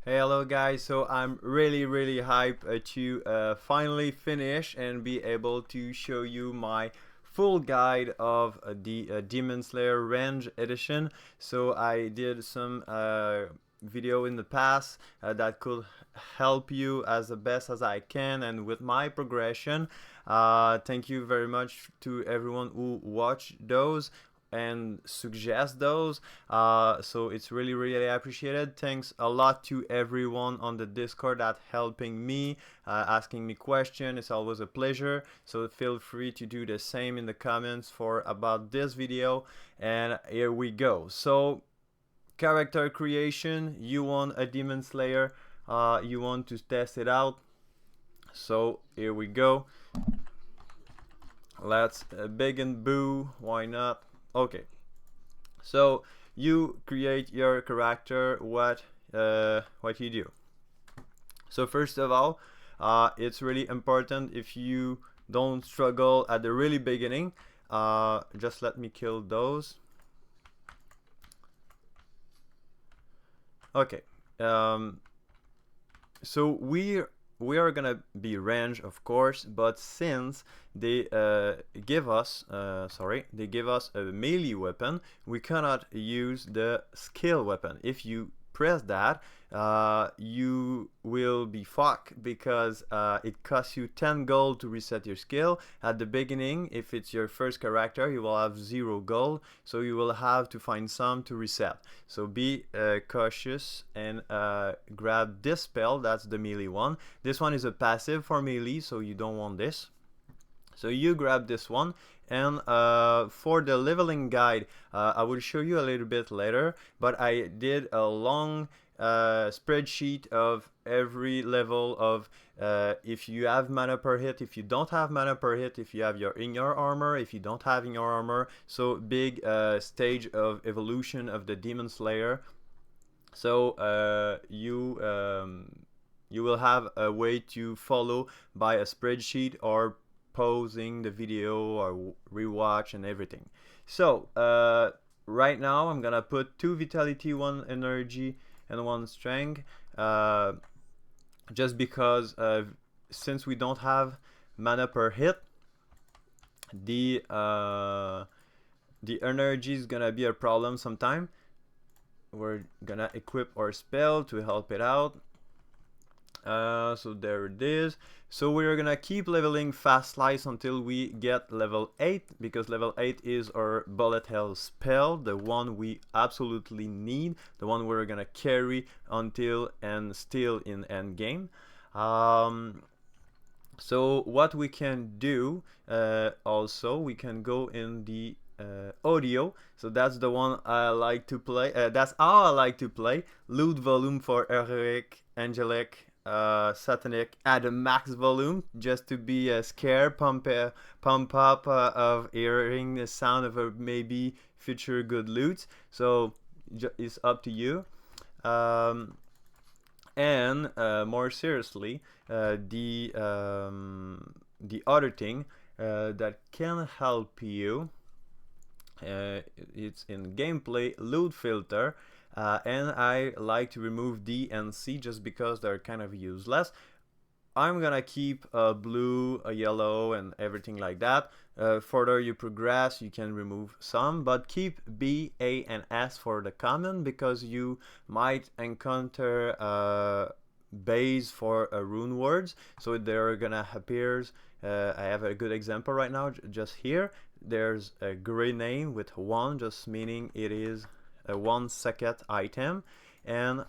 Hey, hello guys. So I'm really hyped to finally finish and be able to show you my full guide of the Demonslayer range edition. So I did some video in the past that could help you as the best as I can and with my progression. Thank you very much to everyone who watched those and suggest those. So it's really appreciated. Thanks a lot to everyone on the Discord that helping me, asking me questions. It's always a pleasure. So feel free to do the same in the comments for about this video. And here we go. So character creation. You want a Demonslayer. You want to test it out. So here we go. Let's begin. Boo. Why not? Okay. So you create your character. What you do? So first of all, it's really important if you don't struggle at the really beginning. Just let me kill those. Okay. So we are gonna be range, of course, but since they give us a melee weapon, we cannot use the skill weapon. If you press that, you will be fucked because it costs you 10 gold to reset your skill. At the beginning, if it's your first character, you will have 0 gold, so you will have to find some to reset. So be cautious and grab this spell. That's the melee one. This one is a passive for melee, so you don't want this. So you grab this one, and for the leveling guide, I will show you a little bit later, but I did a long spreadsheet of every level of if you have mana per hit, if you don't have mana per hit, if you have your in your armor, if you don't have in your armor. So big stage of evolution of the Demonslayer. So you will have a way to follow by a spreadsheet or pausing the video or rewatch and everything. So right now I'm gonna put 2 vitality, 1 energy and 1 strength, just because since we don't have mana per hit, the energy is gonna be a problem sometime. We're gonna equip our spell to help it out. So there it is. So we're gonna keep leveling fast slice until we get level 8, because level 8 is our bullet hell spell, the one we absolutely need, the one we're gonna carry until and still in end game. So what we can do, also we can go in the audio. So that's the one I like to play. That's how I like to play. Loot volume for heroic, angelic, Satanic at a max volume, just to be scared, pump up of hearing the sound of a maybe future good loot. So it's up to you. And more seriously, the other thing that can help you, it's in gameplay loot filter. And I like to remove D and C just because they're kind of useless. I'm gonna keep a blue, a yellow, and everything like that. Further you progress, you can remove some, but keep B, A, and S for the common, because you might encounter base for Runewords, so they're gonna appear. I have a good example right now, just here. There's a gray name with 1, just meaning it is a 1 second item, and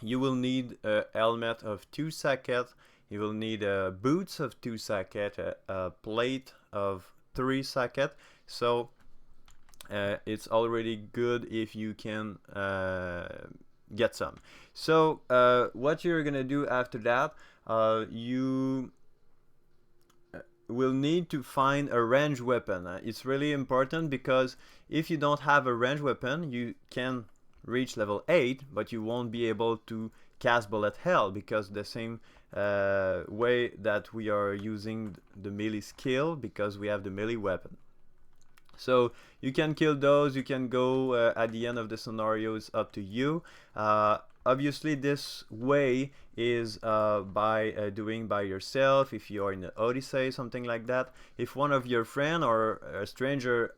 you will need a helmet of 2 seconds, you will need boots of 2 seconds, a plate of 3 seconds. So it's already good if you can get some. So what you're gonna do after that, you will need to find a ranged weapon. It's really important, because if you don't have a ranged weapon, you can reach level 8, but you won't be able to cast bullet hell, because the same way that we are using the melee skill, because we have the melee weapon. So you can kill those, you can go at the end of the scenario, it's up to you. obviously this way is by doing by yourself if you are in the Odyssey, something like that. If one of your friend or a stranger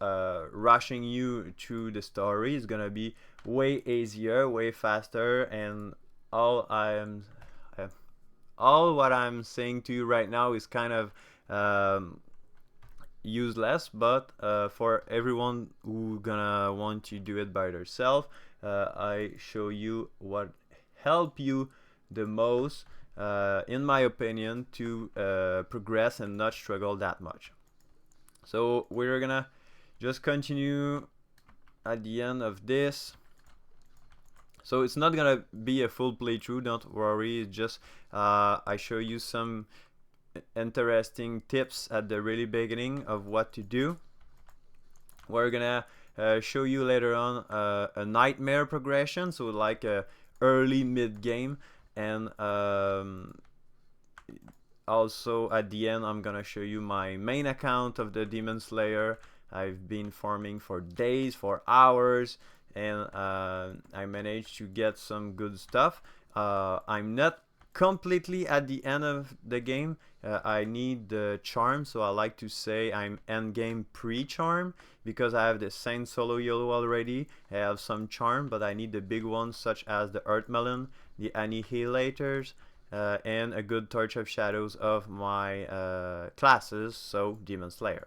rushing you through the story, is gonna be way easier, way faster, and all all what I'm saying to you right now is kind of useless, but for everyone who gonna want to do it by themselves, I show you what help you the most, in my opinion, to progress and not struggle that much. So we're gonna just continue at the end of this. So it's not gonna be a full playthrough, don't worry. It's just I show you some interesting tips at the really beginning of what to do. We're gonna show you later on a nightmare progression, so like a early mid game, and also at the end I'm gonna show you my main account of the Demonslayer. I've been farming for days, for hours, and I managed to get some good stuff. I'm not completely at the end of the game. I need the charm, so I like to say I'm endgame pre-charm, because I have the Saint Solo Yellow already. I have some charm, but I need the big ones such as the Earth Melon, the Annihilators, and a good Torch of Shadows of my classes, so Demonslayer.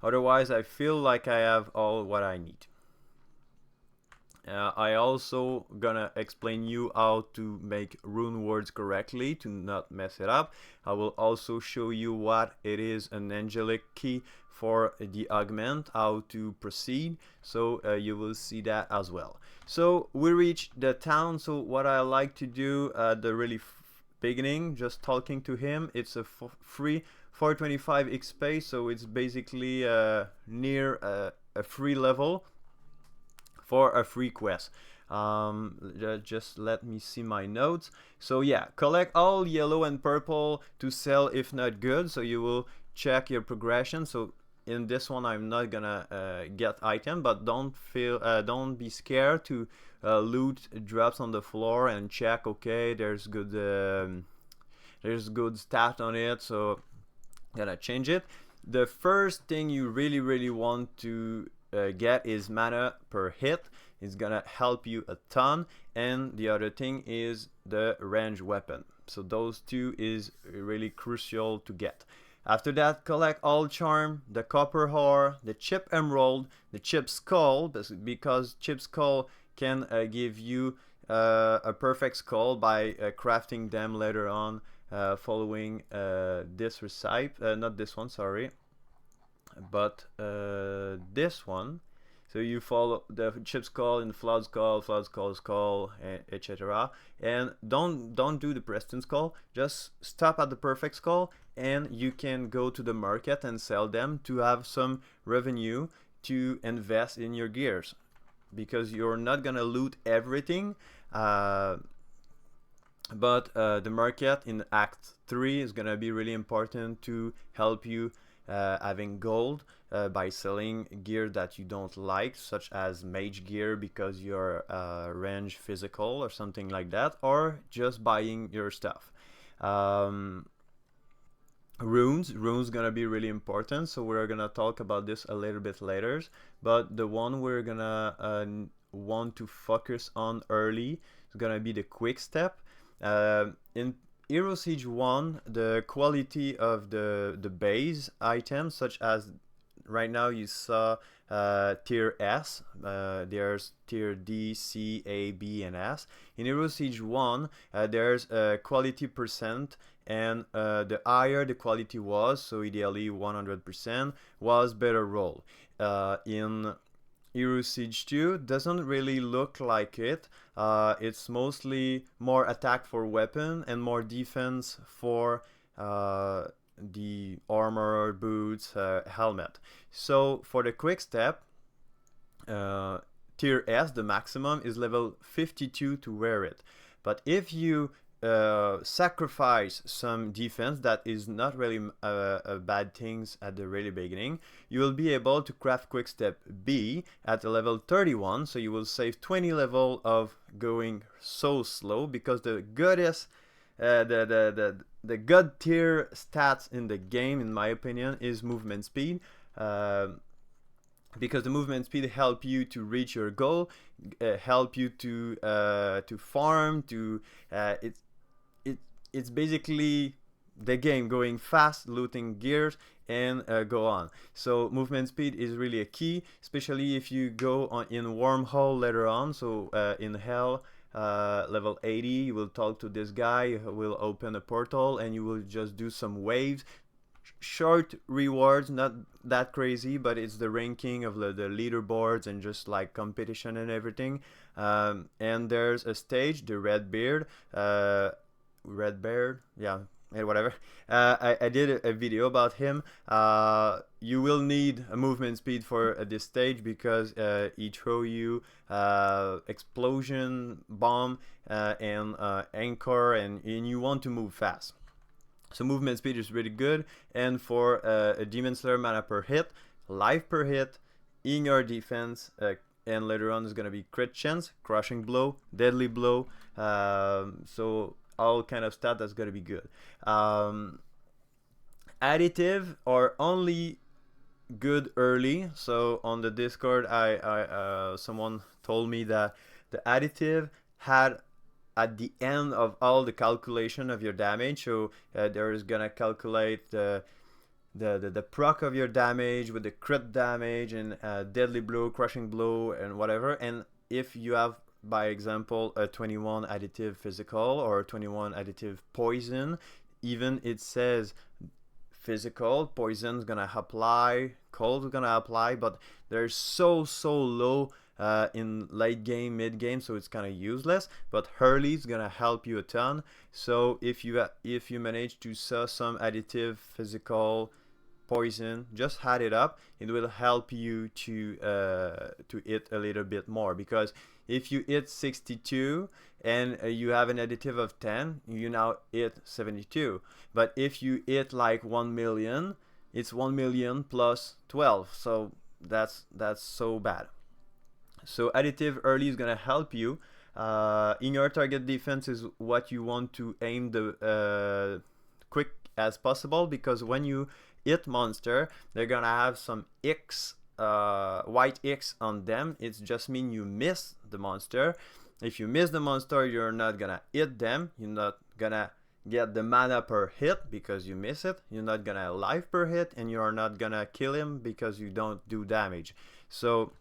Otherwise, I feel like I have all what I need. I also gonna explain you how to make Runewords correctly to not mess it up. I will also show you what it is an Angelic Key for the augment, how to proceed, so you will see that as well. So we reached the town. So what I like to do at the really beginning, just talking to him, it's a free 425 XP, so it's basically near a free level for a free quest. Just let me see my notes. So yeah, collect all yellow and purple to sell if not good, so you will check your progression. So in this one I'm not gonna get item, but don't be scared to loot drops on the floor and check. Okay, there's good stat on it, so gonna change it. The first thing you really want to get is mana per hit. It's gonna help you a ton, and the other thing is the range weapon. So those two is really crucial to get. After that, collect all charm, the copper ore, the chip emerald, the chip skull, because chip skull can give you a perfect skull by crafting them later on, following this recipe, not this one, sorry, but this one. So you follow the chip skull and flood skull, etc. And don't do the Preston skull. Just stop at the perfect skull, and you can go to the market and sell them to have some revenue to invest in your gears, because you're not gonna loot everything. But the market in Act 3 is gonna be really important to help you having gold by selling gear that you don't like, such as mage gear because you're range physical or something like that, or just buying your stuff. Runes gonna be really important, so we're gonna talk about this a little bit later, but the one we're gonna want to focus on early is gonna be the quick step. In Hero Siege 1, the quality of the base items, such as right now you saw tier S, there's tier D, C, A, B, and S. In Hero Siege 1, there's quality percent, and the higher the quality was, so ideally 100%, was better roll. In Hero Siege 2 doesn't really look like it. It's mostly more attack for weapon and more defense for the armor, boots, helmet. So for the quick step, tier S, the maximum is level 52 to wear it. But if you sacrifice some defense that is not really bad things at the really beginning, you will be able to craft Quickstep B at a level 31, so you will save 20 level of going so slow, because the goddess the god tier stats in the game, in my opinion, is movement speed. Because the movement speed help you to reach your goal, help you to farm, to it's basically the game going fast, looting gears, and go on. So movement speed is really a key, especially if you go on in wormhole later on. So in hell, level 80, you will talk to this guy who will open a portal, and you will just do some waves. Short rewards, not that crazy, but it's the ranking of the leaderboards and just like competition and everything. And there's a stage, the Redbeard, yeah, whatever. I did a video about him. You will need a movement speed for this stage, because he throw you explosion, bomb, and anchor, and you want to move fast. So movement speed is really good, and for a Demonslayer, mana per hit, life per hit, in your defense, and later on is gonna be crit chance, crushing blow, deadly blow, so all kind of stat that's gonna be good. Additive are only good early. So on the Discord, someone told me that the additive had at the end of all the calculation of your damage, so there is gonna calculate the proc of your damage with the crit damage and deadly blow, crushing blow, and whatever. And if you have, by example, a 21 additive physical or 21 additive poison, even it says physical, poison's gonna apply, cold's gonna apply, but they're so low in late game, mid game, so it's kind of useless. But early is gonna help you a ton. So if you manage to saw some additive physical poison, just add it up. It will help you to hit a little bit more, because if you hit 62 and you have an additive of 10, you now hit 72. But if you hit like 1 million, it's 1 million plus 12, so that's so bad. So additive early is gonna help you. In your target defense is what you want to aim the quick as possible, because when you hit monster, they're gonna have some X, white X on them. It's just mean you miss the monster. If you miss the monster, you're not gonna hit them. You're not gonna get the mana per hit because you miss it. You're not gonna life per hit, and you're not gonna kill him because you don't do damage. So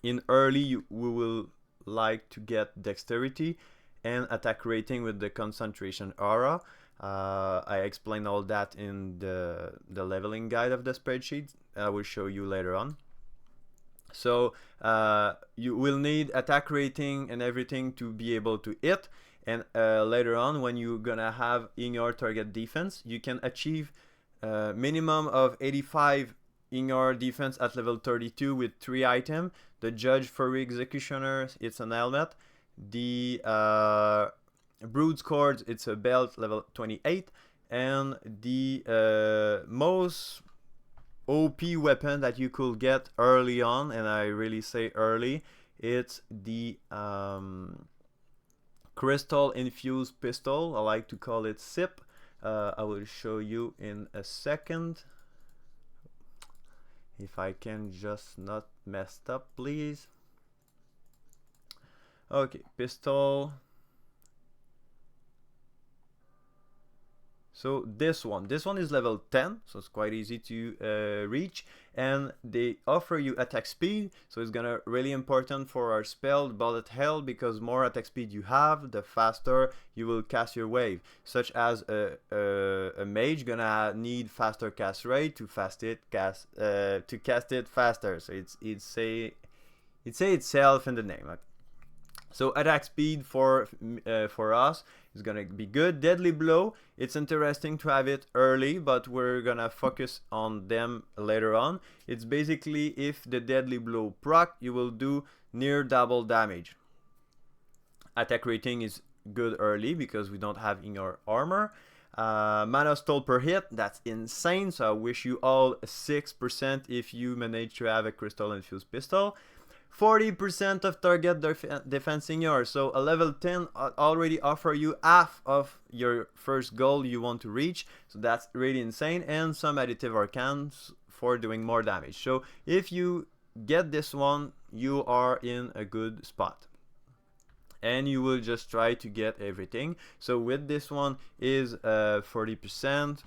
in early, we will like to get dexterity and attack rating with the concentration aura. I explain all that in the leveling guide of the spreadsheet. I will show you later on. So you will need attack rating and everything to be able to hit. And later on, when you're gonna have in your target defense, you can achieve minimum of 85 in your defense at level 32 with 3 items. The Judge Furry Executioner, it's an helmet. The Brood's Cords, it's a belt level 28. And the most OP weapon that you could get early on, and I really say early, it's the Crystal Infused Pistol. I like to call it SIP. I will show you in a second. If I can just not messed up, please. Okay, pistol. So this one is level 10, so it's quite easy to reach, and they offer you attack speed, so it's gonna really important for our spell Bullet Hell, because more attack speed you have, the faster you will cast your wave. Such as a mage gonna need faster cast rate to cast it faster. So it say itself in the name. So attack speed for us is gonna be good. Deadly blow, it's interesting to have it early, but we're gonna focus on them later on. It's basically if the deadly blow proc, you will do near double damage. Attack rating is good early because we don't have in our armor. Mana stole per hit, that's insane, so I wish you all 6% if you manage to have a crystal infused pistol. 40% of target defense in yours, so a level 10 already offer you half of your first goal you want to reach, so that's really insane, and some additive arcans for doing more damage. So if you get this one, you are in a good spot. And you will just try to get everything. So with this one is 40%.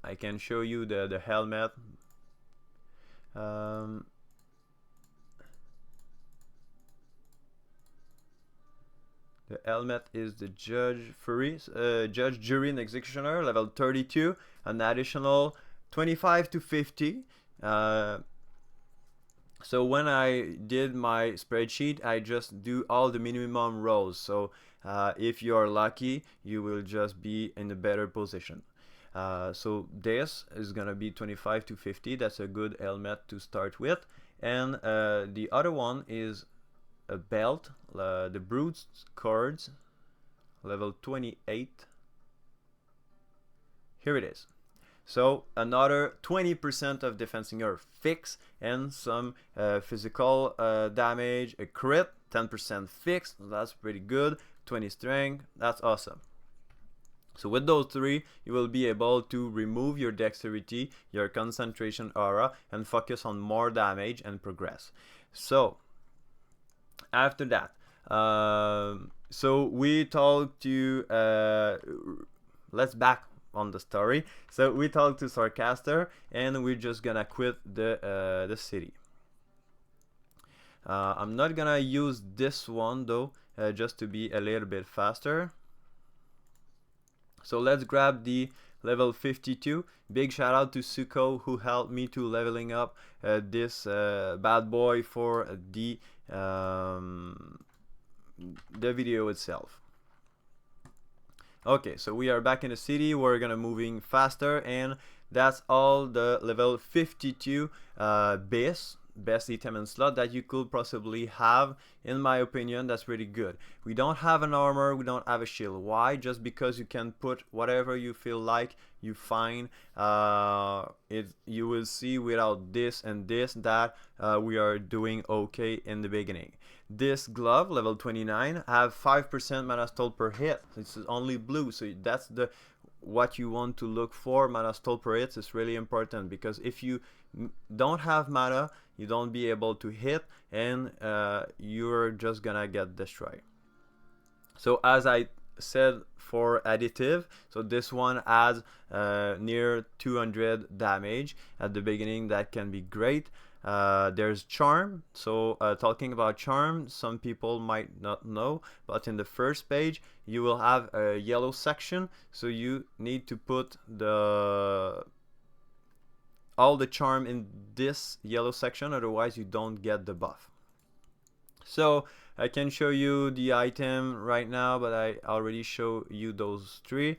I can show you the helmet. The helmet is the judge, judge, jury, and executioner, level 32, an additional 25 to 50. So when I did my spreadsheet, I just do all the minimum rolls. So if you are lucky, you will just be in a better position. So this is gonna be 25 to 50. That's a good helmet to start with. And the other one is a belt, the Brute Cords, level 28. Here it is. So another 20% of defense in your fix, and some physical damage, a crit, 10% fix, that's pretty good, 20 strength, that's awesome. So with those three, you will be able to remove your dexterity, your concentration aura, and focus on more damage and progress. So after that, so we talked to, let's back on the story. So we talked to Sarcaster, and we're just gonna quit the city. I'm not gonna use this one though, just to be a little bit faster. So let's grab the level 52. Big shout out to Suko, who helped me to leveling up this bad boy for the video itself. Okay, so we are back in the city. We're gonna moving faster, and that's all the level 52 best item and slot that you could possibly have. In my opinion, that's really good. We don't have an armor, we don't have a shield. Why? Just because you can put whatever you feel like you find. You will see without this and this that we are doing okay in the beginning. This glove, level 29, have 5% mana stole per hit. This is only blue, so that's what you want to look for. Mana stole per hit is really important, because if you don't have mana, you don't be able to hit, and you're just gonna get destroyed. So as I said for additive, so this one has near 200 damage at the beginning. That can be great. There's charm. So talking about charm, some people might not know, but in the first page you will have a yellow section, so you need to put all the charm in this yellow section, otherwise you don't get the buff. So I can show you the item right now, but I already show you those three.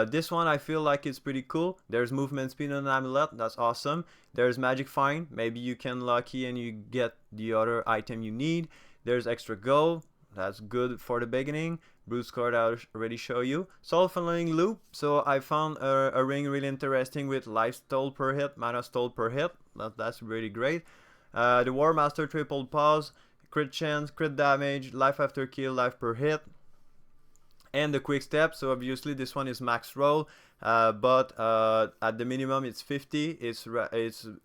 This one I feel like it's pretty cool. There's movement speed and amulet, that's awesome. There's magic find, maybe you can lucky and you get the other item you need. There's extra gold, that's good for the beginning. Bruce card I already show you. Soul funneling loop, so I found a ring really interesting with life stole per hit, mana stole per hit. That's really great. The War Master triple pause, crit chance, crit damage, life after kill, life per hit, and the quick step. So obviously this one is max roll, but at the minimum it's 50. It's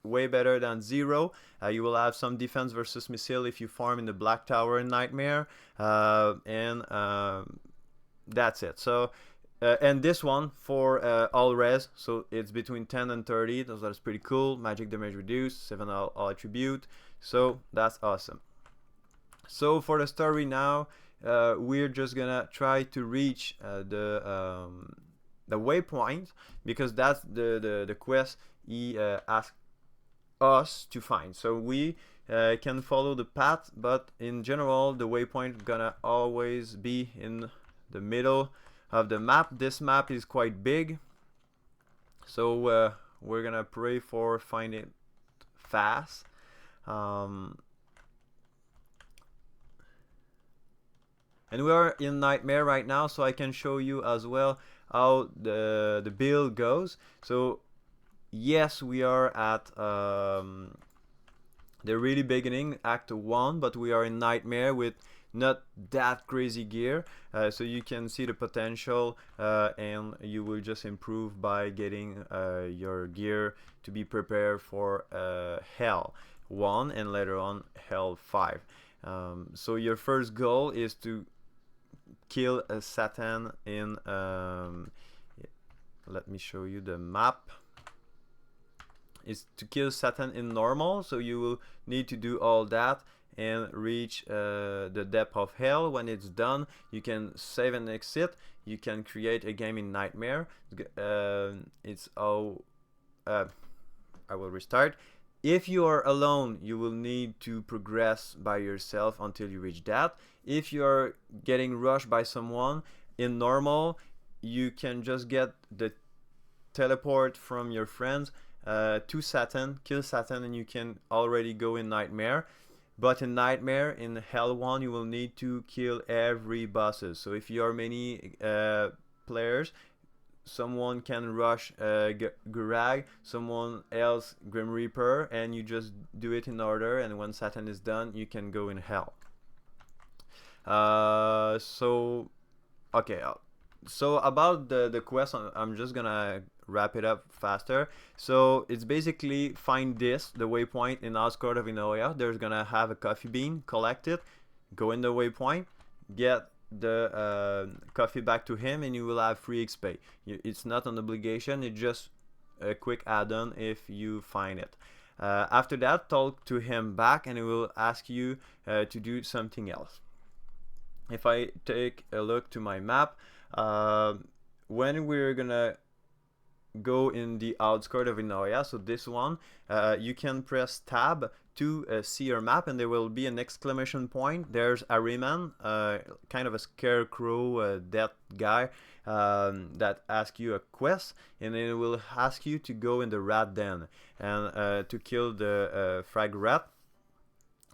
way better than 0. You will have some defense versus missile if you farm in the Black Tower in Nightmare, and that's it. So and this one for all res, so it's between 10 and 30. That's pretty cool. Magic damage reduced, 7 all attribute, so that's awesome. So for the story now, we're just gonna try to reach the waypoint, because that's the quest he asked us to find. So we can follow the path, but in general the waypoint gonna always be in the middle of the map. This map is quite big, so we're gonna pray for find it fast. And we are in Nightmare right now, so I can show you as well how the build goes. So yes, we are at the really beginning, Act 1, but we are in Nightmare with not that crazy gear, so you can see the potential, and you will just improve by getting your gear to be prepared for Hell 1 and later on Hell 5. So your first goal is to kill a Satan in let me show you the map. Is to kill Satan in normal, so you will need to do all that and reach the depth of hell. When it's done, you can save and exit. You can create a game in Nightmare. It's all I will restart. If you are alone, you will need to progress by yourself until you reach that. If you are getting rushed by someone in normal, you can just get the teleport from your friends to Satan, kill Satan, and you can already go in Nightmare. But in Nightmare, in Hell 1, you will need to kill every bosses. So if you are many players, someone can rush Gurag, someone else Grim Reaper, and you just do it in order, and when Satan is done, you can go in Hell. So about the quest, I'm just gonna wrap it up faster. So it's basically find the waypoint in Outskirt of Inoya. There's gonna have a coffee bean, collect it, go in the waypoint, get the coffee back to him, and you will have free XP. It's not an obligation, it's just a quick add-on if you find it. After that, talk to him back and he will ask you to do something else. If I take a look to my map, when we're gonna go in the outskirt of Inoya, so this one, you can press tab to see your map, and there will be an exclamation point. There's Ahriman, kind of a scarecrow death guy, that asks you a quest, and then it will ask you to go in the rat den and to kill the frag rat.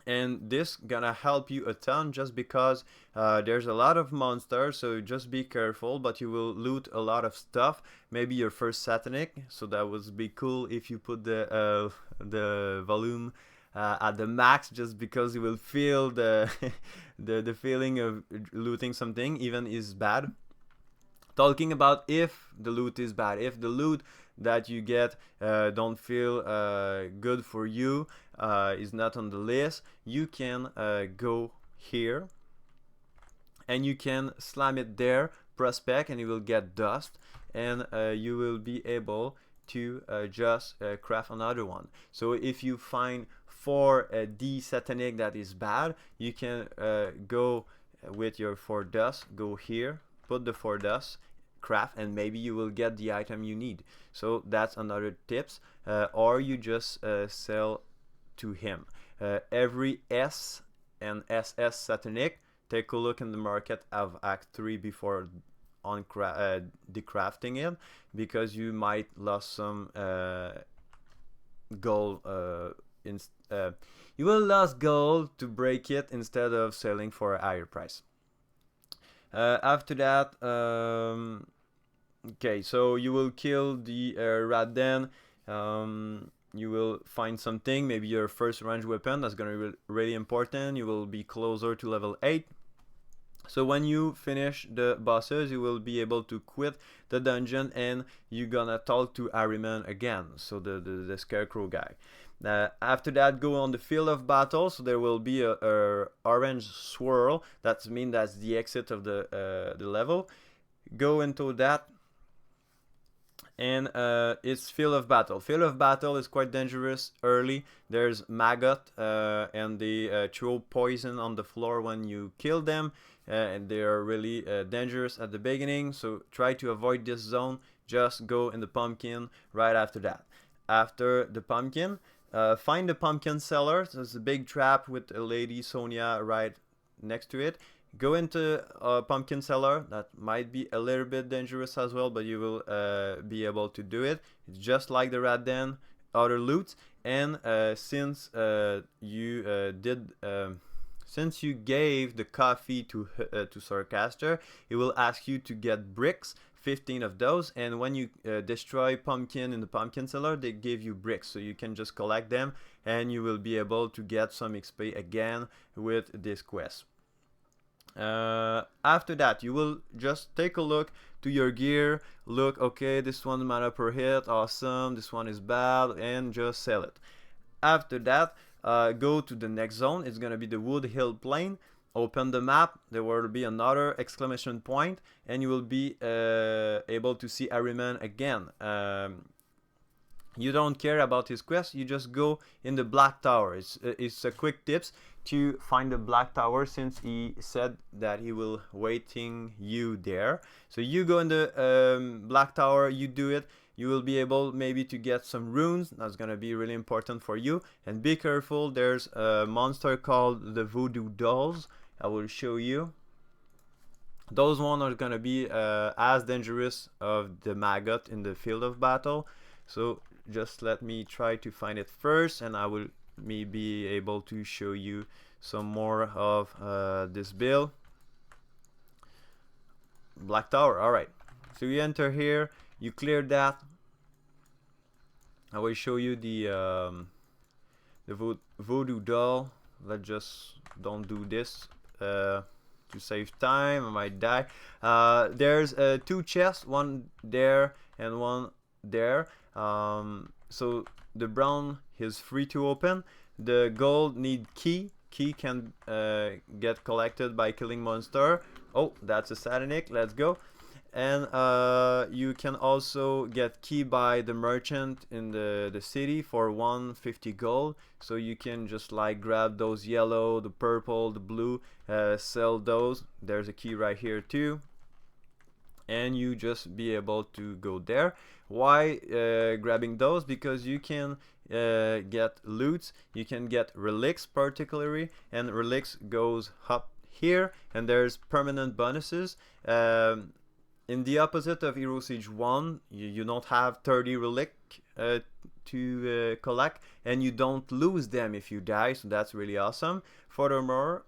And this gonna help you a ton just because there's a lot of monsters, so just be careful, but you will loot a lot of stuff. Maybe your first Satanic, so that would be cool if you put the volume at the max, just because you will feel the the feeling of looting something even is bad. Talking about if the loot is bad, if the loot that you get don't feel good for you, is not on the list, you can go here and you can slam it there, prospect, and you will get dust, and you will be able to just craft another one. So if you find for the Satanic that is bad, you can go with your 4 dust, go here, put the 4 dust, craft, and maybe you will get the item you need. So that's another tips. Or you just sell to him. Every S and SS Satanic, take a look in the market of Act 3 before on decrafting it, because you might lose some gold. You will lose gold to break it instead of selling for a higher price. After that, okay, so you will kill the rat den. You will find something, maybe your first range weapon. That's gonna be really important. You will be closer to level 8. So when you finish the bosses, you will be able to quit the dungeon and you're gonna talk to Ahriman again, so the scarecrow guy. After that, go on the field of battle, so there will be a orange swirl. That means that's the exit of the level. Go into that, and it's field of battle. Field of battle is quite dangerous early. There's maggot, and they throw poison on the floor when you kill them, and they are really dangerous at the beginning, so try to avoid this zone. Just go in the pumpkin right after that. After the pumpkin, find the pumpkin cellar. There's a big trap with a lady Sonia right next to it. Go into a pumpkin cellar. That might be a little bit dangerous as well, but you will be able to do it. It's just like the rat den, other loot. And since you did since you gave the coffee to Sarcaster, it will ask you to get bricks, 15 of those, and when you destroy pumpkin in the pumpkin cellar, they give you bricks, so you can just collect them and you will be able to get some XP again with this quest. After that, you will just take a look to your gear, look, okay, this one mana per hit, awesome, this one is bad, and just sell it. After that, go to the next zone. It's gonna be the Wood Hill Plain. Open the map, there will be another exclamation point, and you will be able to see Ahriman again. You don't care about his quest, you just go in the Black Tower. It's a quick tips to find the Black Tower, since he said that he will waiting you there. So you go in the Black Tower, you do it, you will be able maybe to get some runes. That's gonna be really important for you. And be careful, there's a monster called the Voodoo Dolls. I will show you. Those ones are gonna be as dangerous of the maggot in the field of battle. So just let me try to find it first, and I will be able to show you some more of this build. Black Tower, alright. So you enter here, you clear that. I will show you the Voodoo Doll. Let's just don't do this to save time, I might die. There's two chests, one there and one there. So the brown is free to open. The gold need key. Key can get collected by killing monster. Oh, that's a Satanic, let's go. And you can also get key by the merchant in the city for 150 gold. So you can just like grab those yellow, the purple, the blue, sell those. There's a key right here too, and you just be able to go there. Why grabbing those? Because you can get loots, you can get relics particularly, and relics goes up here, and there's permanent bonuses. In the opposite of Hero Siege 1, you don't have 30 relic to collect, and you don't lose them if you die, so that's really awesome. Furthermore,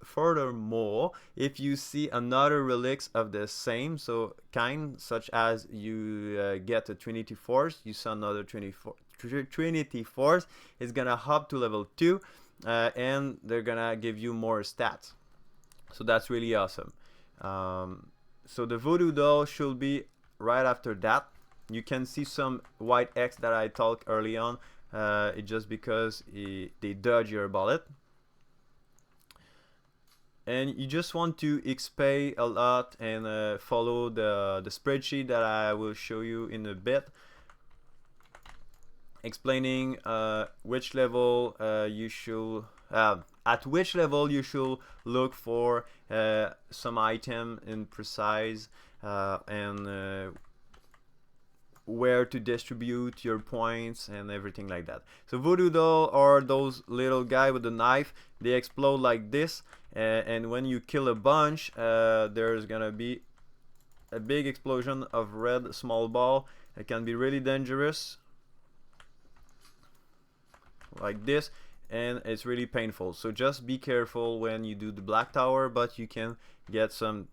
if you see another relics of the same kind, such as you get a Trinity Force, you saw another Trinity Force, it's gonna hop to level 2, and they're gonna give you more stats. So that's really awesome. So the Voodoo Doll should be right after that. You can see some white X that I talked early on. It's just because they dodge your bullet. And you just want to XP a lot and follow the spreadsheet that I will show you in a bit, explaining which level you should at which level you should look for some item in precise and where to distribute your points and everything like that. So Voodoo Doll are those little guy with the knife. They explode like this, and when you kill a bunch, there's gonna be a big explosion of red small ball. It can be really dangerous, like this, and it's really painful. So just be careful when you do the Black Tower, but you can get some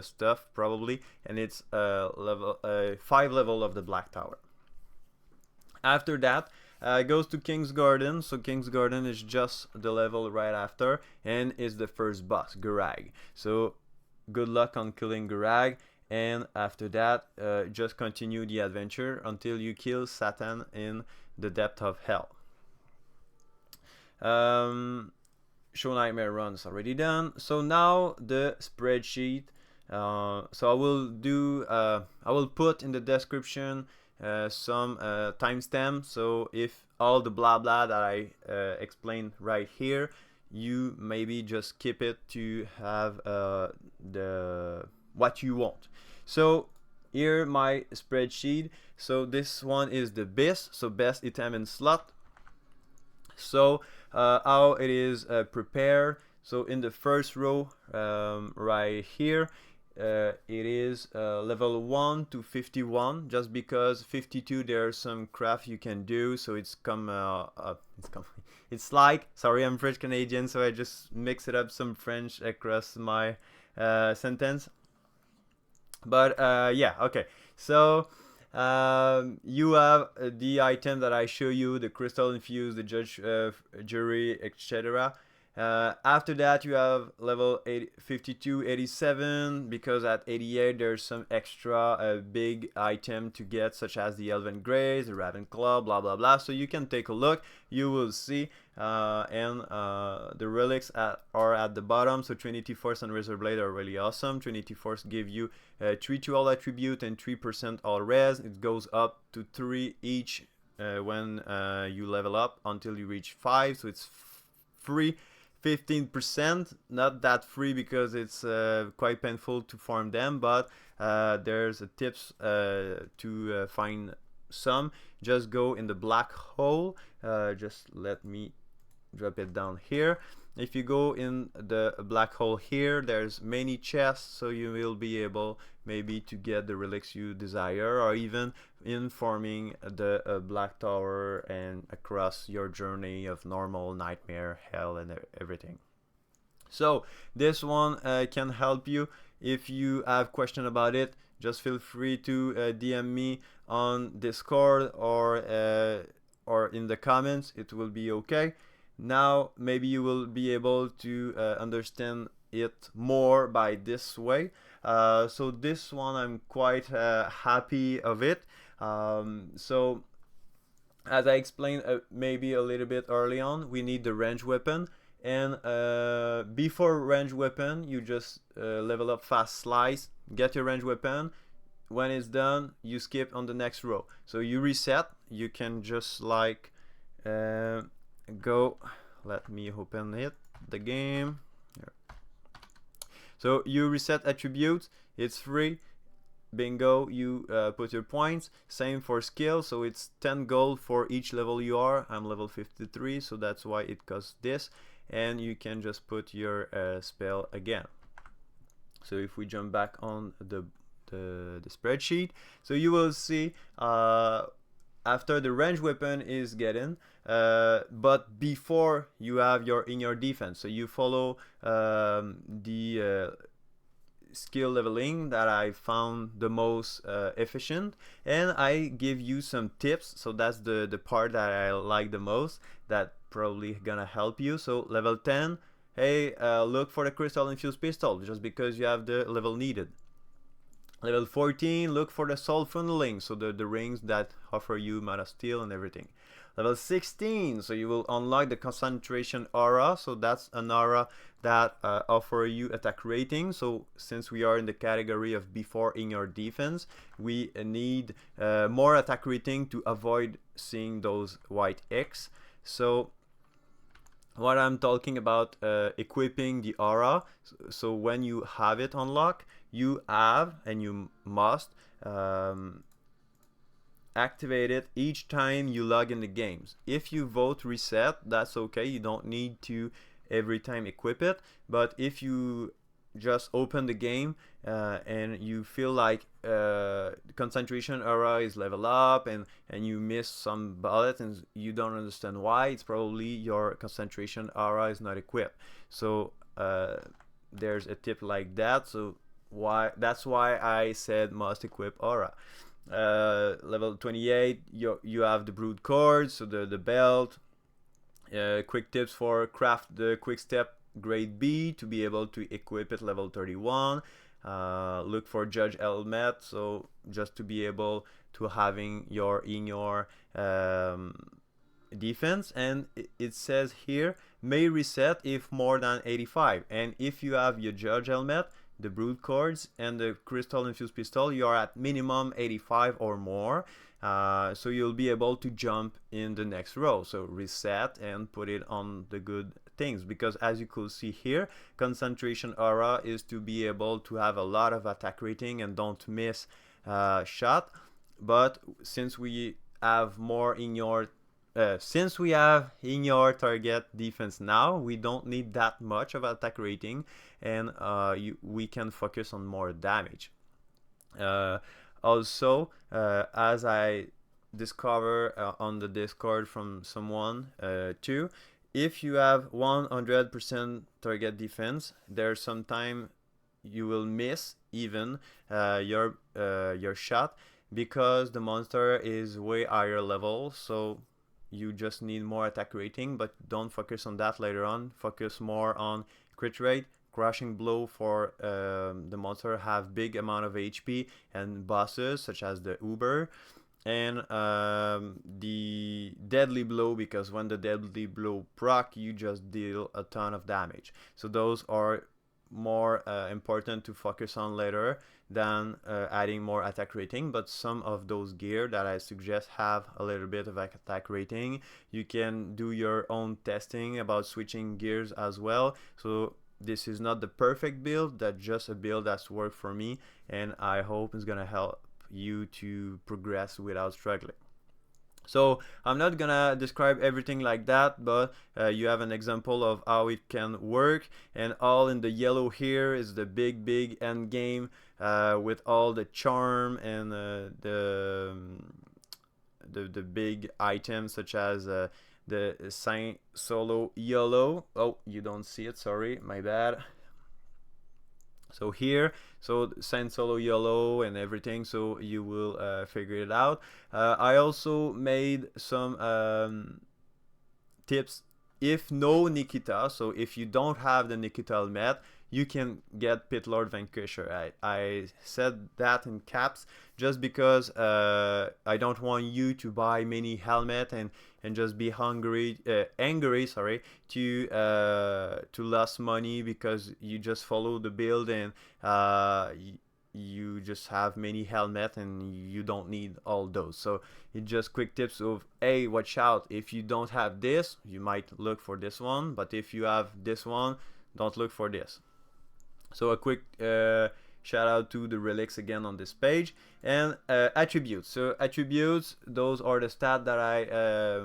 stuff probably, and it's level 5 level of the Black Tower. After that goes to King's Garden. So King's Garden is just the level right after, and is the first boss, Gurag. So good luck on killing Gurag, and after that just continue the adventure until you kill Satan in the depth of hell. Show Nightmare Run is already done. So now the spreadsheet. So I will put in the description some timestamp. So if all the blah blah that I explained right here, you maybe just keep it to have the what you want. So here my spreadsheet. So this one is the Bis, so best item in slot. So how it is prepared. So in the first row right here, it is level 1 to 51, just because 52 there's some craft you can do, so it's it's like, sorry, I'm French Canadian, so I just mix it up some French across my sentence. But yeah, okay, so you have the item that I show you, the crystal infused, the judge, jury, etc. After that you have level 52, 87, because at 88 there's some extra big item to get, such as the Elven Grace, the Raven Claw, blah blah blah. So you can take a look, you will see. And the relics are at the bottom. So Trinity Force and Razor Blade are really awesome. Trinity Force give you 3 to all attribute and 3% all res. It goes up to 3 each when you level up until you reach 5, so it's free. 15%, not that free because it's quite painful to farm them, but there's a tips to find some. Just go in the black hole. Just let me drop it down here. If you go in the black hole here, there's many chests, so you will be able maybe to get the relics you desire, or even in farming the black tower and across your journey of normal, nightmare, hell, and everything. So this one can help you. If you have question about it, just feel free to DM me on Discord or in the comments. It will be okay. Now maybe you will be able to understand it more by this way. So this one I'm quite happy of it. So as I explained maybe a little bit early on, we need the range weapon, and before range weapon you just level up fast slice, get your range weapon. When it's done, you skip on the next row, so you reset. You can just like go, let me open it, the game here. So you reset attributes, it's free, bingo, you put your points. Same for skill, so it's 10 gold for each level you are. I'm level 53, so that's why it costs this, and you can just put your spell again. So if we jump back on the spreadsheet, so you will see after the range weapon is getting, but before you have your in your defense, so you follow the skill leveling that I found the most efficient, and I give you some tips. So that's the part that I like the most, that probably gonna help you. So level 10, hey, look for the crystal infused pistol, just because you have the level needed. Level 14, look for the soul funneling, so the rings that offer you mana steel and everything. Level 16, so you will unlock the concentration aura, so that's an aura that offer you attack rating. So since we are in the category of before in your defense, we need more attack rating to avoid seeing those white X. So what I'm talking about, equipping the aura, so when you have it unlocked, you have and you must activate it each time you log in the games. If you vote reset, that's okay, you don't need to every time equip it. But if you just open the game and you feel like concentration aura is level up and you miss some bullet and you don't understand why, it's probably your concentration aura is not equipped. So there's a tip like that. So that's why I said must equip aura. Level 28, you have the brood cord, so the belt. Quick tips for craft the quick step grade B to be able to equip it level 31. Look for judge helmet, so just to be able to having your in your defense. And it says here may reset if more than 85, and if you have your judge helmet, the brood cords, and the crystal infused pistol, you are at minimum 85 or more. So you'll be able to jump in the next row. So reset and put it on the good things, because as you could see here, concentration aura is to be able to have a lot of attack rating and don't miss shot. But since we have more in your since we have in your target defense now, we don't need that much of attack rating, and we can focus on more damage. Also, as I discover on the Discord from someone too, if you have 100% target defense, there's sometime you will miss even your shot because the monster is way higher level, so you just need more attack rating, but don't focus on that later on. Focus more on crit rate, crushing blow for the monster have big amount of HP, and bosses such as the Uber, and the deadly blow, because when the deadly blow proc, you just deal a ton of damage. So those are more important to focus on later than adding more attack rating, but some of those gear that I suggest have a little bit of attack rating. You can do your own testing about switching gears as well. So this is not the perfect build, that's just a build that's worked for me, and I hope it's gonna help you to progress without struggling. So I'm not gonna describe everything like that, but you have an example of how it can work, and all in the yellow here is the big end game with all the charm and the big items such as the Saint Solo yellow. Oh, you don't see it, sorry, my bad. So here, so Saint Solo yellow and everything, so you will figure it out. I also made some tips if no Nikita, so if you don't have the Nikita helmet, you can get Pit Lord Vanquisher. I said that in caps just because I don't want you to buy many helmet and just be angry, to lose money because you just follow the build and you just have many helmet and you don't need all those. So it's just quick tips of, hey, watch out, if you don't have this, you might look for this one, but if you have this one, don't look for this. So a quick shout out to the relics again on this page. And attributes. So attributes, those are the stats that I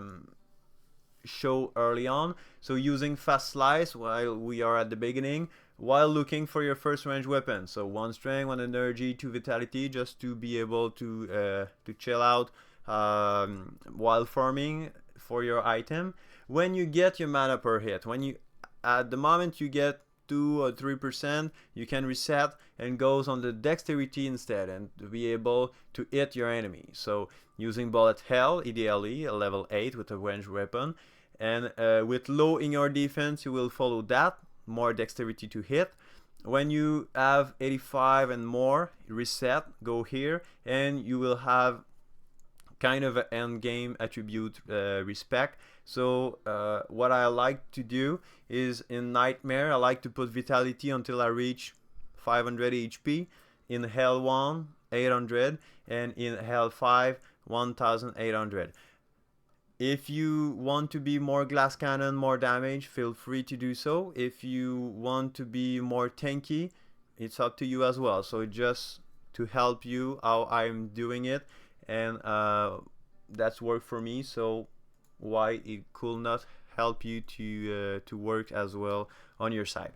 show early on. So using fast slice while we are at the beginning, while looking for your first range weapon. So 1 strength, 1 energy, 2 vitality, just to be able to chill out while farming for your item. When you get your mana per hit, at the moment you get 2 or 3%, you can reset and goes on the dexterity instead and to be able to hit your enemy. So using bullet hell, ideally a level 8 with a ranged weapon, and with low in your defense you will follow that, more dexterity to hit. When you have 85 and more, reset, go here, and you will have kind of an end game attribute respect. So what I like to do is in Nightmare I like to put vitality until I reach 500 HP, in Hell 1 800, and in Hell 5 1800. If you want to be more glass cannon, more damage, feel free to do so. If you want to be more tanky, it's up to you as well. So just to help you how I'm doing it, and that's worked for me, so why it could not help you to work as well on your side.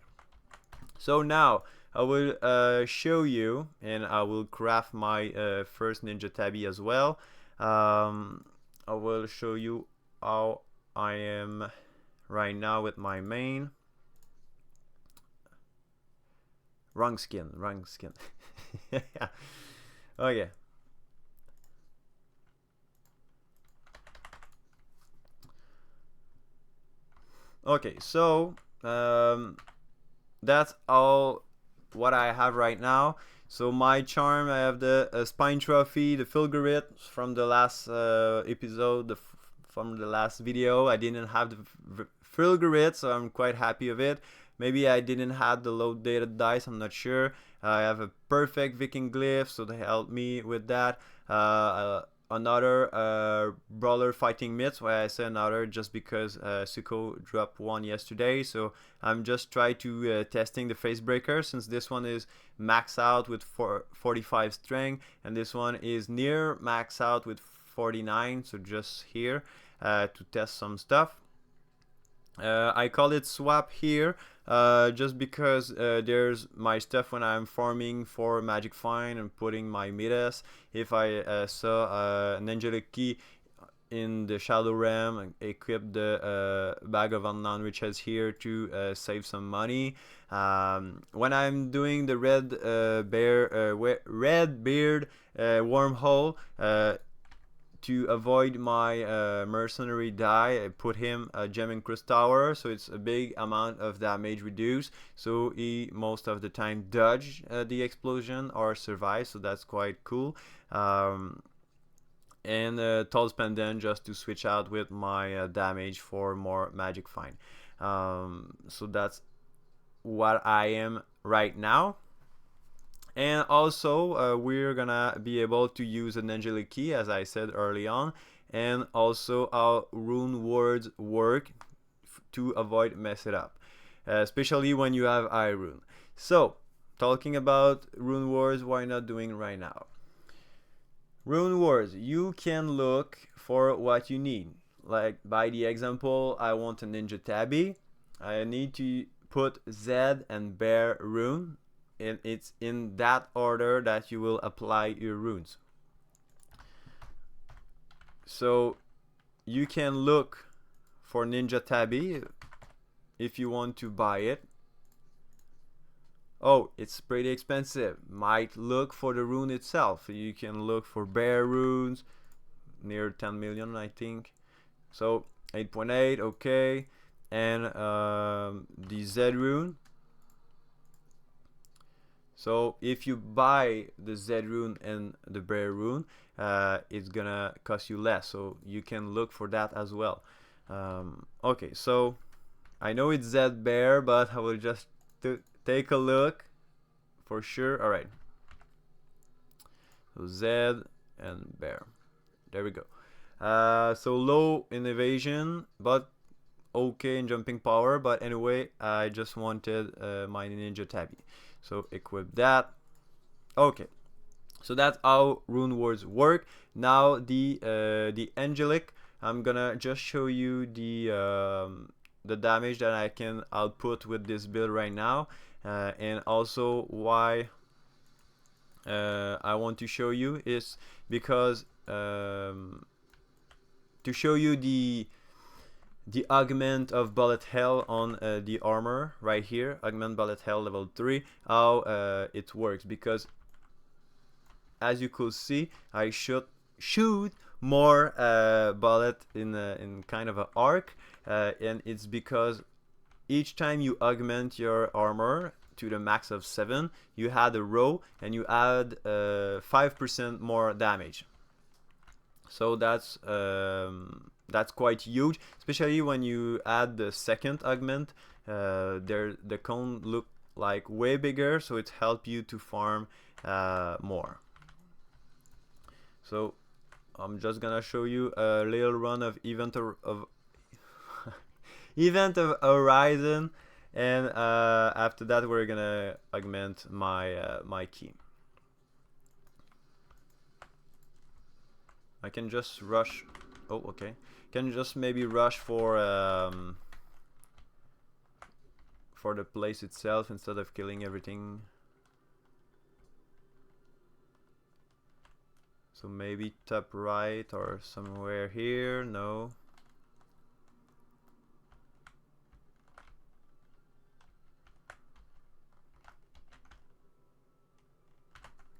So now I will show you, and I will craft my first ninja tabby as well. I will show you how I am right now with my main. Wrong skin. Okay. Okay, so that's all what I have right now. So my charm, I have the spine trophy, the Fulgurit from the last episode, from the last video. I didn't have the Fulgurit, so I'm quite happy of it. Maybe I didn't have the low data dice, I'm not sure. I have a perfect Viking glyph, so they helped me with that. Another brawler fighting myths, why I say another just because Suko dropped one yesterday, so I'm just trying to testing the face breaker, since this one is max out with 45 strength and this one is near max out with 49, so just here. to test some stuff. I call it swap here just because there's my stuff when I'm farming for Magic Find and putting my Midas. If I saw an Angelic Key in the Shadow Realm and equip the Bag of Unknown Riches here to save some money. When I'm doing the Red Beard wormhole, to avoid my Mercenary die, I put him a Gem Encrust Tower, so it's a big amount of damage reduced, so he most of the time dodge the explosion or survive, so that's quite cool. And Toll's Pendant just to switch out with my damage for more Magic Find. So that's what I am right now. And also we're gonna be able to use an Angelic Key, as I said early on, and also how Runewords work to avoid mess it up, especially when you have High Rune. So talking about Runewords, why not doing right now? Runewords, you can look for what you need. Like by the example, I want a Ninja Tabby. I need to put Z and Bear rune, and it's in that order that you will apply your runes. So you can look for Ninja Tabby if you want to buy it. Oh, it's pretty expensive. Might look for the rune itself. You can look for Bear runes, near 10 million I think. So 8.8, okay. And the Z rune. So if you buy the Z rune and the Bear rune, it's gonna cost you less, so you can look for that as well. Okay, so I know it's Z Bear, but I will just take a look for sure. Alright, so Z and Bear, there we go. So low in evasion, but okay in jumping power. But anyway, I just wanted my Ninja Tabby, so equip that. Okay, so that's how Runewords work. Now the Angelic, I'm gonna just show you the damage that I can output with this build right now, and also why I want to show you is because to show you the augment of bullet hell on the armor right here, augment bullet hell level 3, how it works. Because as you could see, I should shoot more bullet in kind of an arc, and it's because each time you augment your armor to the max of 7, you add a row and you add 5% more damage. So that's quite huge, especially when you add the second augment. The cone look like way bigger, so it helps you to farm more. So I'm just gonna show you a little run of Event of Horizon, and after that we're gonna augment my my key. I can just rush. Oh, okay. Can just maybe rush for the place itself instead of killing everything. So maybe top right or somewhere here. No.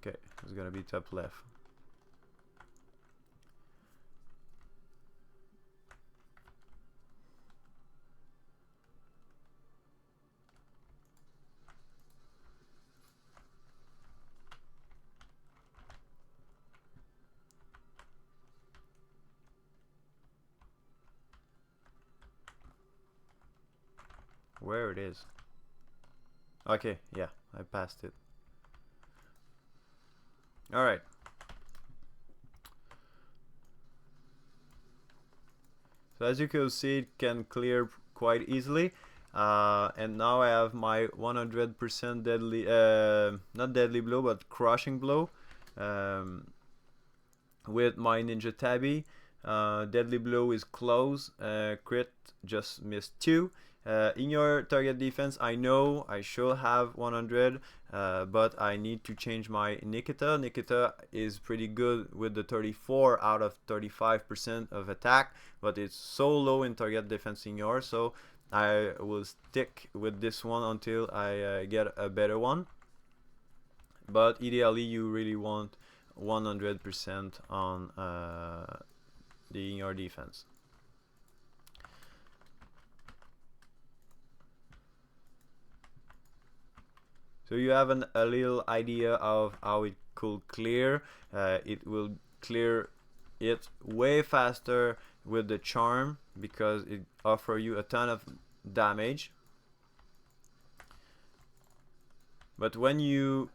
Okay, it's gonna be top left. Where it is. Okay, yeah, I passed it. Alright. So as you can see, it can clear quite easily. And now I have my 100% deadly, not deadly blow, but crushing blow with my Ninja Tabby. Deadly blow is close. Crit just missed 2. In your target defense, I know I should have 100, but I need to change my Nikita. Nikita is pretty good with the 34 out of 35% of attack, but it's so low in target defense in yours, so I will stick with this one until I get a better one. But ideally, you really want 100% on in your defense. So you have a little idea of how it could clear. It will clear it way faster with the charm because it offers you a ton of damage. But when you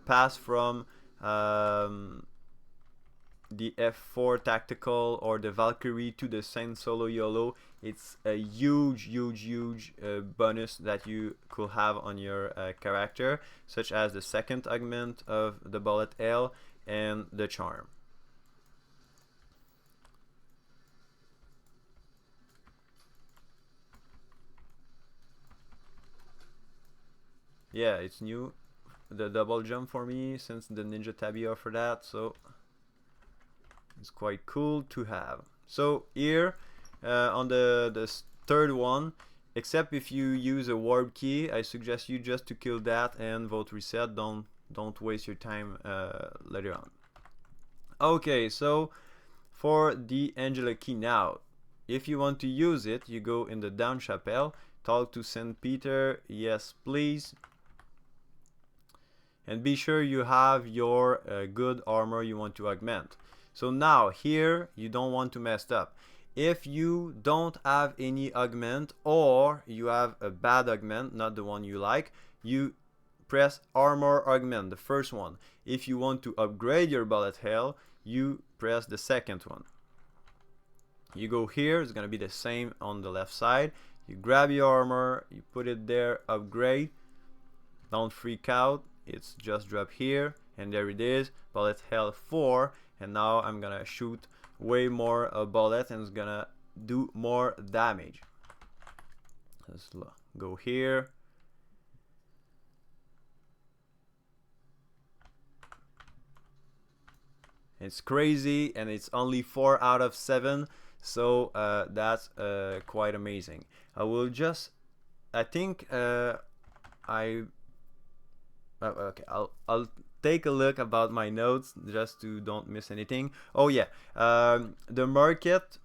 pass from the F4 tactical or the Valkyrie to the Saint Solo YOLO, it's a huge bonus that you could have on your character, such as the second augment of the bullet L and the charm. Yeah, it's new, the double jump for me, since the Ninja Tabi offer that, so it's quite cool to have. So here on the third one, except if you use a warp key, I suggest you just to kill that and vote reset. Don't waste your time later on. Okay, so for the Angelic Key now, if you want to use it, you go in the down chapel, talk to Saint Peter, yes please, and be sure you have your good armor you want to augment. So now here you don't want to mess up. If you don't have any augment, or you have a bad augment, not the one you like, you press armor augment, the first one. If you want to upgrade your bullet hell, you press the second one. You go here, it's gonna be the same on the left side. You grab your armor, you put it there, upgrade. Don't freak out, it's just drop here, and there it is, bullet hell 4. And now I'm gonna shoot way more bullet and it's gonna do more damage. Let's go here. It's crazy, and it's only 4 out of 7, so that's quite amazing. I think okay, I'll take a look about my notes just to don't miss anything. Oh yeah, the market,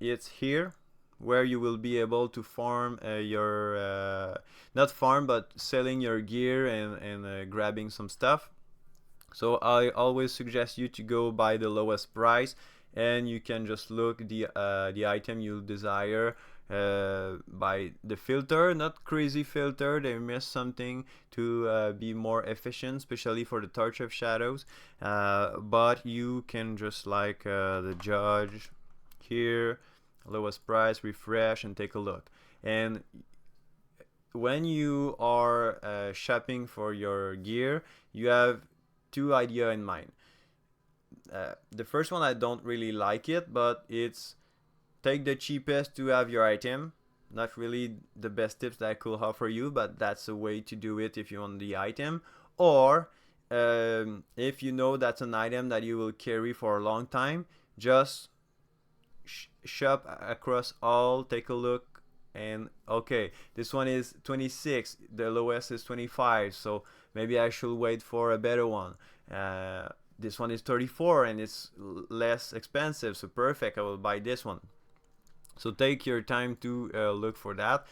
it's here where you will be able to farm your not farm, but selling your gear and grabbing some stuff. So I always suggest you to go by the lowest price, and you can just look the item you desire by the filter, not crazy filter, they miss something to be more efficient, especially for the Torch of Shadows, but you can just like the judge here, lowest price, refresh and take a look. And when you are shopping for your gear, you have two ideas in mind. The first one, I don't really like it, but it's take the cheapest to have your item. Not really the best tips that I could offer you, but that's a way to do it if you want the item. Or if you know that's an item that you will carry for a long time, just shop across all, take a look, and okay, this one is 26, the lowest is 25, so maybe I should wait for a better one. This one is 34 and it's less expensive, so perfect, I will buy this one. So take your time to look for that.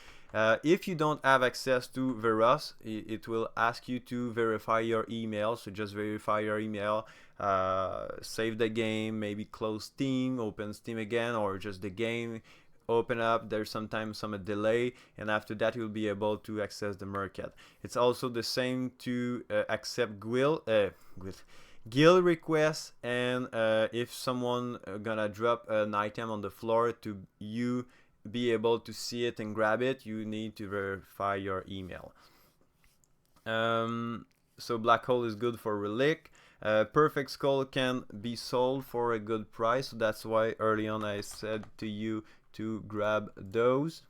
If you don't have access to Veros, it will ask you to verify your email. So just verify your email, save the game, maybe close Steam, open Steam again, or just the game, open up. There's sometimes some delay, and after that you'll be able to access the market. It's also the same to accept guild requests, and if someone gonna drop an item on the floor, to you be able to see it and grab it, you need to verify your email. So black hole is good for relic. Perfect skull can be sold for a good price, so that's why early on I said to you to grab those.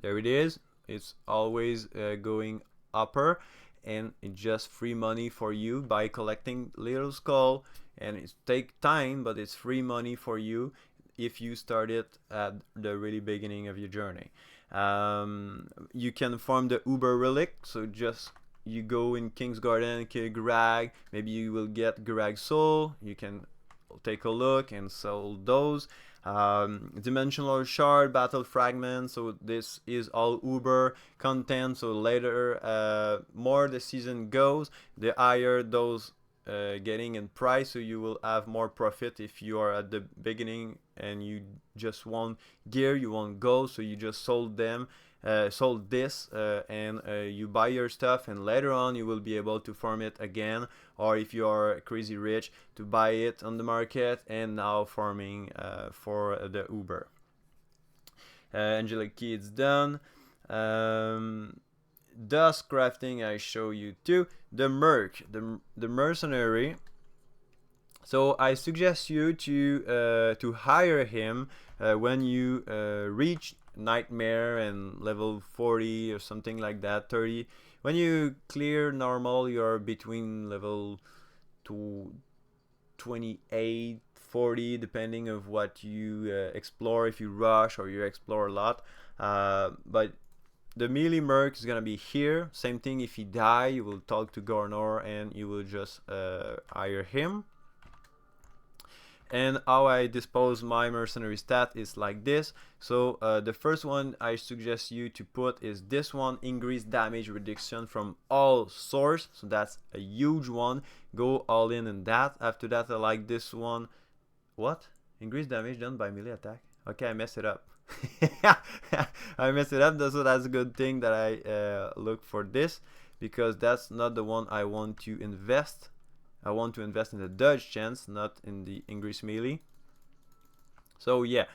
There it is. It's always going upper, and it's just free money for you by collecting little skull, and it take time, but it's free money for you if you start it at the really beginning of your journey. You can farm the Uber Relic, so just you go in King's Garden, kill Garag, maybe you will get Garag Soul, you can take a look and sell those. Dimensional Shard, Battle Fragment, so this is all Uber content, so later, more the season goes, the higher those getting in price, so you will have more profit if you are at the beginning and you just want gear, you want gold, so you just sold them, sold this, and you buy your stuff, and later on you will be able to farm it again, or if you are crazy rich, to buy it on the market and now farming for the Uber. Angelic Key, it's done. Dust crafting I show you too. The Mercenary. So I suggest you to hire him when you reach Nightmare and level 40 or something like that, 30. When you clear normal, you're between level 28, 40, depending of what you explore, if you rush or you explore a lot. But the melee merc is gonna be here. Same thing, if he die, you will talk to Gornor and you will just hire him. And how I dispose my mercenary stat is like this. So the first one I suggest you to put is this one, increased damage reduction from all source. So that's a huge one. Go all in that. After that, I like this one. What? Increased damage done by melee attack? Okay, I messed it up. I messed it up. So that's a good thing that I look for this, because that's not the one I want to invest. I want to invest in the dodge chance, not in the increased melee. So yeah,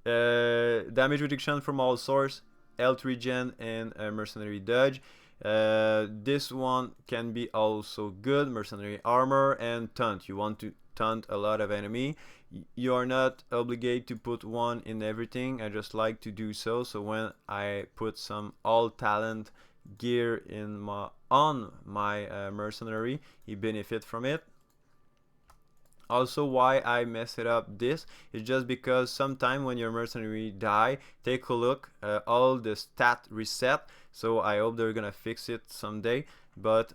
damage reduction from all source, health regen, and mercenary dodge. This one can be also good, mercenary armor and taunt. You want to taunt a lot of enemy. You are not obligated to put one in everything. I just like to do so. So when I put some all talent gear in my mercenary, he benefit from it. Also, why I mess it up this is just because sometime when your mercenary die, take a look, all the stat reset. So I hope they're gonna fix it someday. But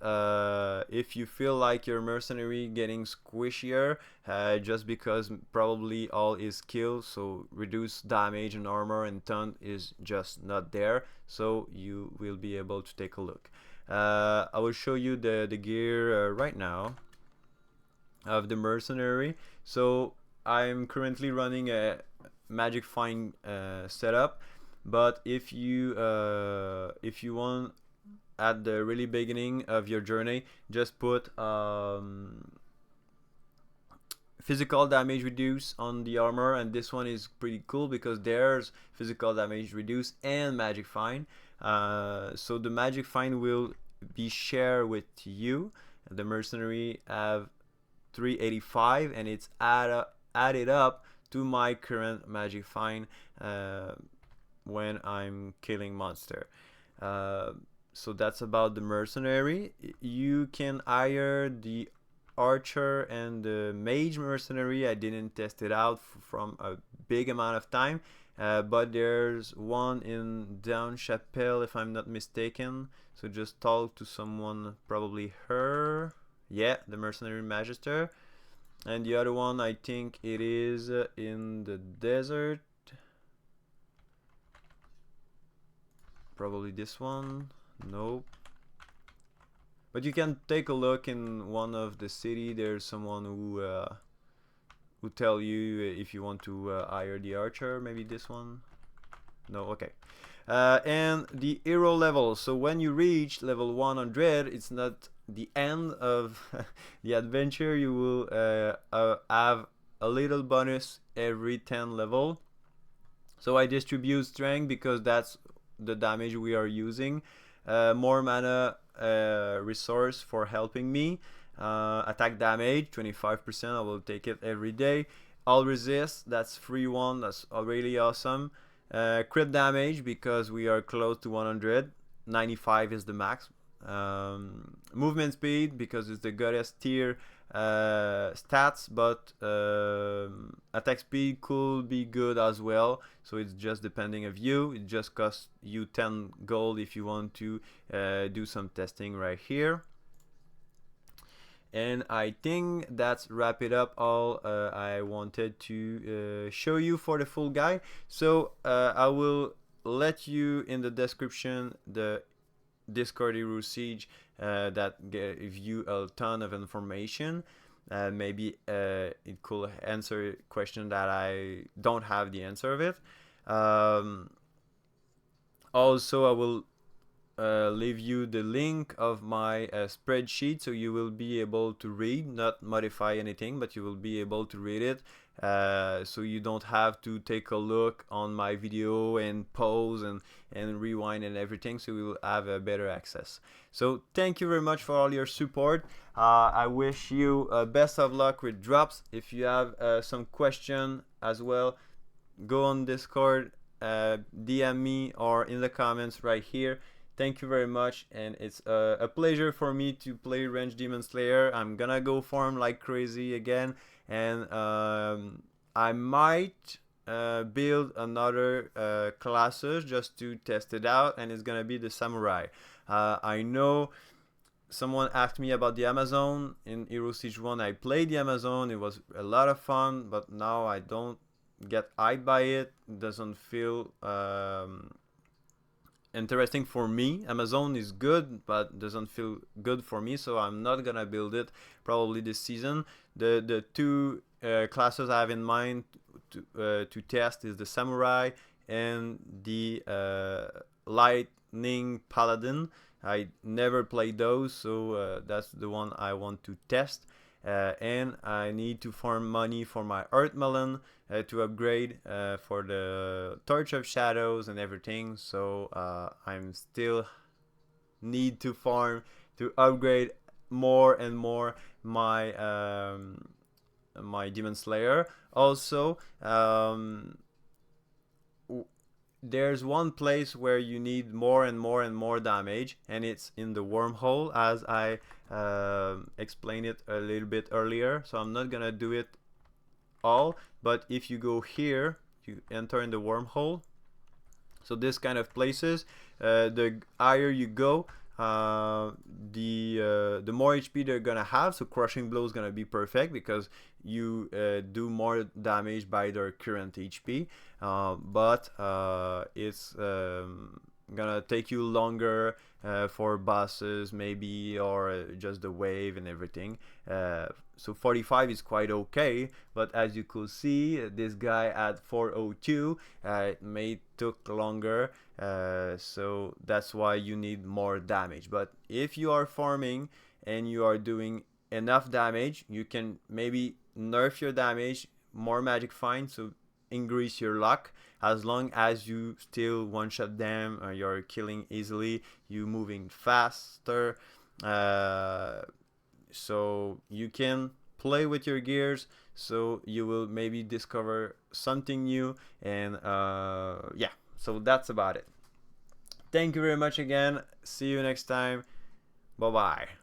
if you feel like your mercenary getting squishier, just because probably all is killed, so reduce damage and armor and taunt is just not there, so you will be able to take a look. I will show you the gear right now of the mercenary. So I'm currently running a magic find setup, but if you want at the really beginning of your journey, just put physical damage reduce on the armor, and this one is pretty cool because there's physical damage reduce and magic find. So the magic find will be shared with you. The mercenary have 385 and it's added up to my current magic find when I'm killing monster. So that's about the mercenary. You can hire the archer and the mage mercenary. I didn't test it out from a big amount of time, but there's one in Down Chapelle if I'm not mistaken. So just talk to someone, probably her. Yeah, the mercenary magister. And the other one, I think it is in the desert. Probably this one. Nope. But you can take a look in one of the city. There's someone who tell you if you want to hire the archer. Maybe this one. No, okay. And the hero level. So when you reach level 100, it's not the end of the adventure. You will have a little bonus every 10 level. So I distribute strength because that's the damage we are using. More mana resource for helping me. Attack damage 25%, I will take it every day. All resist, that's free one, that's really awesome. Crit damage, because we are close to 100, 95 is the max. Movement speed, because it's the goddess tier stats, but attack speed could be good as well, so it's just depending of you. It just costs you 10 gold if you want to do some testing right here. And I think that's wrap it up all I wanted to show you for the full guide. So I will let you in the description the Discord Hero Siege that gives you a ton of information. Maybe it could answer a question that I don't have the answer of it. Also, I will leave you the link of my spreadsheet, so you will be able to read, not modify anything, but you will be able to read it, so you don't have to take a look on my video and pause and rewind and everything, so you will have a better access. So thank you very much for all your support. I wish you best of luck with drops. If you have some question as well, go on Discord, DM me, or in the comments right here. Thank you very much, and it's a pleasure for me to play Range Demonslayer. I'm gonna go farm like crazy again, and I might build another classes just to test it out, and it's gonna be the Samurai. I know someone asked me about the Amazon. In Hero Siege 1 I played the Amazon, it was a lot of fun, but now I don't get eyed by it. It doesn't feel interesting for me. Amazon is good, but doesn't feel good for me, so I'm not gonna build it probably this season. The two classes I have in mind to test is the Samurai and the Lightning Paladin. I never played those, so that's the one I want to test. And I need to farm money for my Earth Melon to upgrade for the Torch of Shadows and everything, so I'm still need to farm to upgrade more and more my my Demonslayer. Also, there's one place where you need more and more and more damage, and it's in the wormhole, as I explained it a little bit earlier, so I'm not gonna do it all. But if you go here, you enter in the wormhole, so this kind of places, the higher you go, the more HP they're gonna have. So crushing blow is gonna be perfect because you do more damage by their current HP, but it's gonna take you longer for bosses maybe, or just the wave and everything. So 45 is quite okay, but as you could see, this guy at 402, it may took longer, so that's why you need more damage. But if you are farming and you are doing enough damage, you can maybe nerf your damage, more magic find, so increase your luck. As long as you still one-shot them, you're killing easily, you moving faster, so you can play with your gears, so you will maybe discover something new. And yeah, so that's about it. Thank you very much again, see you next time, bye bye.